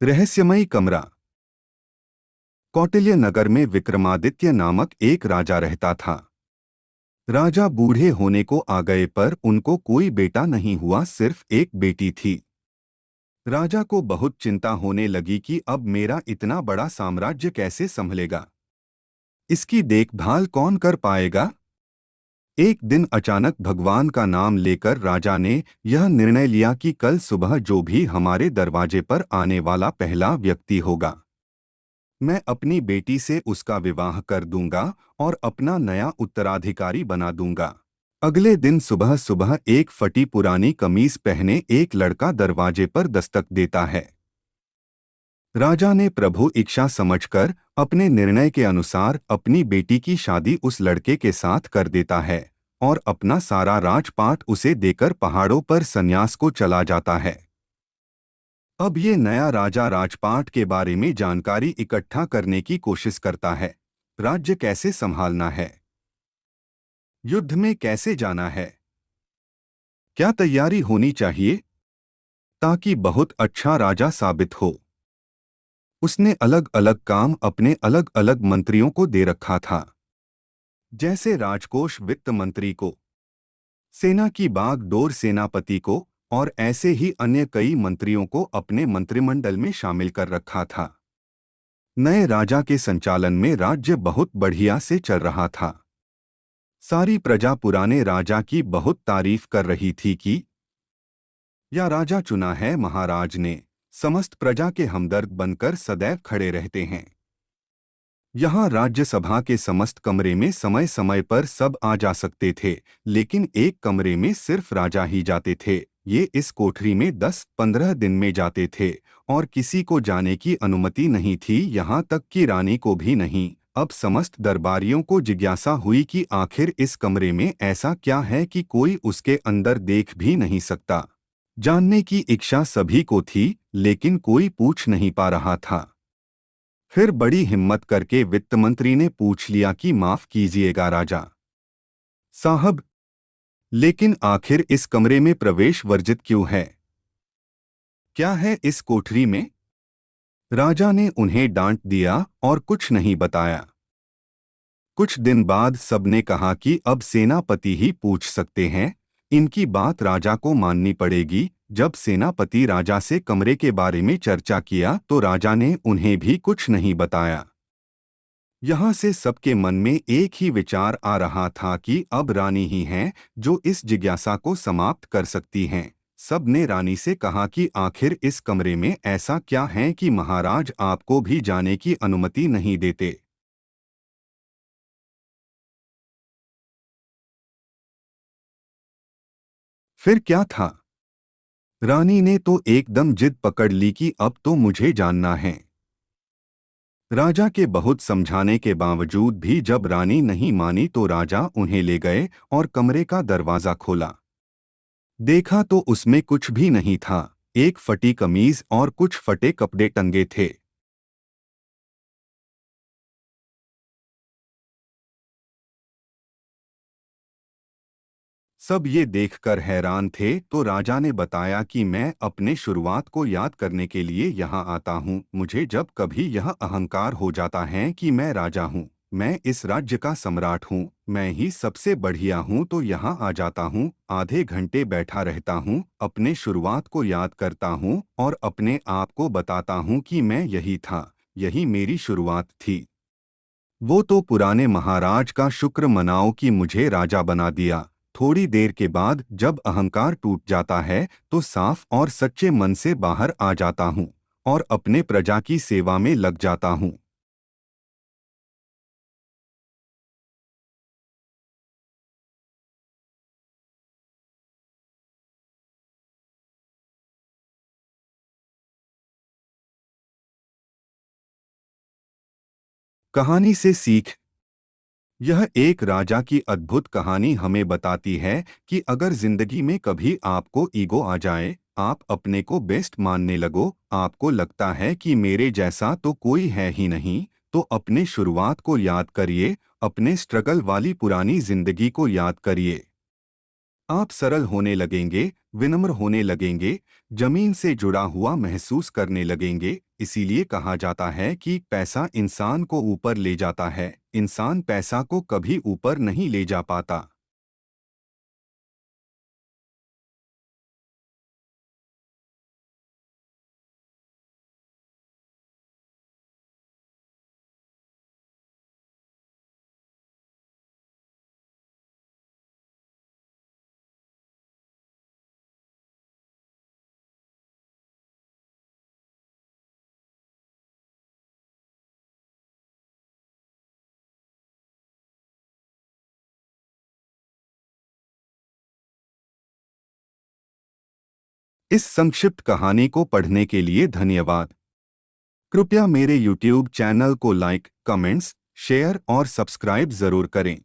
रहस्यमयी कमरा। कौटिल्य नगर में विक्रमादित्य नामक एक राजा रहता था। राजा बूढ़े होने को आ गए पर उनको कोई बेटा नहीं हुआ, सिर्फ एक बेटी थी। राजा को बहुत चिंता होने लगी कि अब मेरा इतना बड़ा साम्राज्य कैसे संभलेगा, इसकी देखभाल कौन कर पाएगा। एक दिन अचानक भगवान का नाम लेकर राजा ने यह निर्णय लिया कि कल सुबह जो भी हमारे दरवाजे पर आने वाला पहला व्यक्ति होगा, मैं अपनी बेटी से उसका विवाह कर दूंगा और अपना नया उत्तराधिकारी बना दूंगा। अगले दिन सुबह सुबह एक फटी पुरानी कमीज पहने एक लड़का दरवाजे पर दस्तक देता है। राजा ने प्रभु इच्छा समझकर अपने निर्णय के अनुसार अपनी बेटी की शादी उस लड़के के साथ कर देता है और अपना सारा राजपाट उसे देकर पहाड़ों पर संन्यास को चला जाता है। अब ये नया राजा राजपाट के बारे में जानकारी इकट्ठा करने की कोशिश करता है। राज्य कैसे संभालना है, युद्ध में कैसे जाना है, क्या तैयारी होनी चाहिए ताकि बहुत अच्छा राजा साबित हो। उसने अलग अलग काम अपने अलग अलग मंत्रियों को दे रखा था, जैसे राजकोष वित्त मंत्री को, सेना की बागडोर सेनापति को और ऐसे ही अन्य कई मंत्रियों को अपने मंत्रिमंडल में शामिल कर रखा था। नए राजा के संचालन में राज्य बहुत बढ़िया से चल रहा था। सारी प्रजा पुराने राजा की बहुत तारीफ कर रही थी कि यह राजा चुना है महाराज ने, समस्त प्रजा के हमदर्द बनकर सदैव खड़े रहते हैं। यहाँ राज्यसभा के समस्त कमरे में समय समय पर सब आ जा सकते थे, लेकिन एक कमरे में सिर्फ राजा ही जाते थे। ये इस कोठरी में 10-15 दिन में जाते थे और किसी को जाने की अनुमति नहीं थी, यहाँ तक कि रानी को भी नहीं। अब समस्त दरबारियों को जिज्ञासा हुई कि आखिर इस कमरे में ऐसा क्या है कि कोई उसके अंदर देख भी नहीं सकता। जानने की इच्छा सभी को थी, लेकिन कोई पूछ नहीं पा रहा था। फिर बड़ी हिम्मत करके वित्त मंत्री ने पूछ लिया कि माफ कीजिएगा राजा साहब, लेकिन आखिर इस कमरे में प्रवेश वर्जित क्यों है? क्या है इस कोठरी में? राजा ने उन्हें डांट दिया और कुछ नहीं बताया। कुछ दिन बाद सबने कहा कि अब सेनापति ही पूछ सकते हैं, इनकी बात राजा को माननी पड़ेगी। जब सेनापति राजा से कमरे के बारे में चर्चा किया तो राजा ने उन्हें भी कुछ नहीं बताया। यहाँ से सबके मन में एक ही विचार आ रहा था कि अब रानी ही हैं जो इस जिज्ञासा को समाप्त कर सकती हैं। सब ने रानी से कहा कि आखिर इस कमरे में ऐसा क्या है कि महाराज आपको भी जाने की अनुमति नहीं देते। फिर क्या था? रानी ने तो एकदम जिद पकड़ ली कि अब तो मुझे जानना है। राजा के बहुत समझाने के बावजूद भी जब रानी नहीं मानी तो राजा उन्हें ले गए और कमरे का दरवाजा खोला। देखा तो उसमें कुछ भी नहीं था, एक फटी कमीज और कुछ फटे कपड़े टंगे थे। सब ये देखकर हैरान थे तो राजा ने बताया कि मैं अपने शुरुआत को याद करने के लिए यहाँ आता हूँ। मुझे जब कभी यह अहंकार हो जाता है कि मैं राजा हूँ, मैं इस राज्य का सम्राट हूँ, मैं ही सबसे बढ़िया हूँ, तो यहाँ आ जाता हूँ, आधे घंटे बैठा रहता हूँ, अपने शुरुआत को याद करता हूँ और अपने आप को बताता हूँ कि मैं यही था, यही मेरी शुरुआत थी। वो तो पुराने महाराज का शुक्र मनाओ कि मुझे राजा बना दिया। थोड़ी देर के बाद जब अहंकार टूट जाता है तो साफ और सच्चे मन से बाहर आ जाता हूँ और अपने प्रजा की सेवा में लग जाता हूँ। कहानी से सीख। यह एक राजा की अद्भुत कहानी हमें बताती है कि अगर जिंदगी में कभी आपको ईगो आ जाए, आप अपने को बेस्ट मानने लगो, आपको लगता है कि मेरे जैसा तो कोई है ही नहीं, तो अपने शुरुआत को याद करिए, अपने स्ट्रगल वाली पुरानी जिंदगी को याद करिए। आप सरल होने लगेंगे, विनम्र होने लगेंगे, जमीन से जुड़ा हुआ महसूस करने लगेंगे। इसीलिए कहा जाता है कि पैसा इंसान को ऊपर ले जाता है, इंसान पैसा को कभी ऊपर नहीं ले जा पाता। इस संक्षिप्त कहानी को पढ़ने के लिए धन्यवाद। कृपया मेरे YouTube चैनल को लाइक, कमेंट्स, शेयर और सब्सक्राइब जरूर करें।